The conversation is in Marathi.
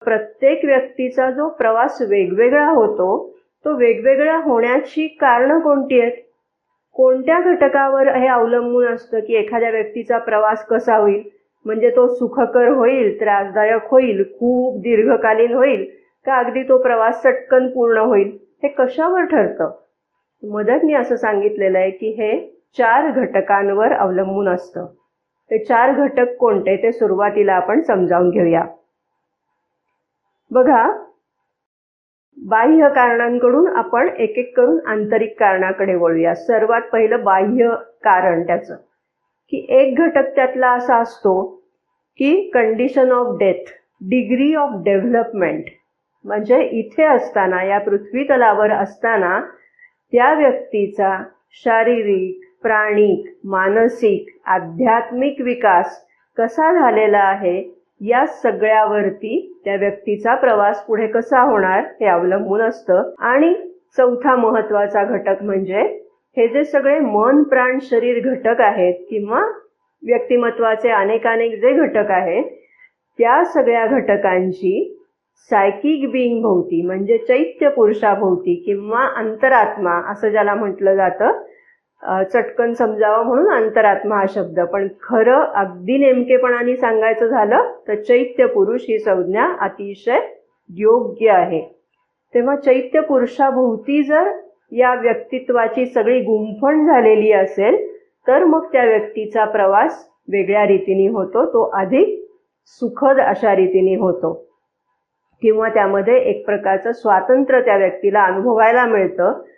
प्रत्येक व्यक्तीचा जो प्रवास वेगवेगळा होतो, तो वेगवेगळा होण्याची कारणं कोणती आहेत? कोणत्या घटकावर हे अवलंबून असतं की एखाद्या व्यक्तीचा प्रवास कसा होईल? म्हणजे तो सुखकर होईल, त्रासदायक होईल, खूप दीर्घकालीन होईल, का अगदी तो प्रवास चटकन पूर्ण होईल? हे कशावर ठरतं? मदरनी असं सांगितलेलं आहे की हे 4 घटकांवर अवलंबून असतं. ते 4 घटक कोणते ते सुरुवातीला आपण समजावून घेऊया. बघा, बाह्य कारणांकडून आपण एक एक करून आंतरिक कारणाकडे वळूया. सर्वात पहिलं बाह्य कारण त्याचं, की एक घटक त्यातला असा असतो की condition of death, degree of development. म्हणजे इथे असताना, या पृथ्वी तलावर असताना त्या व्यक्तीचा शारीरिक, प्राणिक, मानसिक, आध्यात्मिक विकास कसा झालेला आहे, या सगळ्यावरती त्या व्यक्तीचा प्रवास पुढे कसा होणार हे अवलंबून असतं. आणि चौथा महत्त्वाचा घटक म्हणजे हे जे सगळे मन, प्राण, शरीर घटक आहेत किंवा व्यक्तिमत्वाचे अनेकानेक जे घटक आहेत, त्या सगळ्या घटकांची सायकिक बिईंग भोवती म्हणजे चैत्य पुरुषाभोवती किंवा अंतरात्मा असं ज्याला म्हटलं जातं, चटकन समजावं म्हणून अंतरात्मा हा शब्द, पण खरं अगदी नेमकेपणाने सांगायचं झालं तर चैत्य पुरुष ही संज्ञा अतिशय योग्य आहे. तेव्हा चैत्य पुरुषाभोवती जर या व्यक्तित्वाची सगळी गुंफण झालेली असेल तर मग त्या व्यक्तीचा प्रवास वेगळ्या रीतीने होतो, तो अधिक सुखद अशा रीतीने होतो किंवा त्यामध्ये एक प्रकारचं स्वातंत्र्य त्या व्यक्तीला अनुभवायला मिळतं.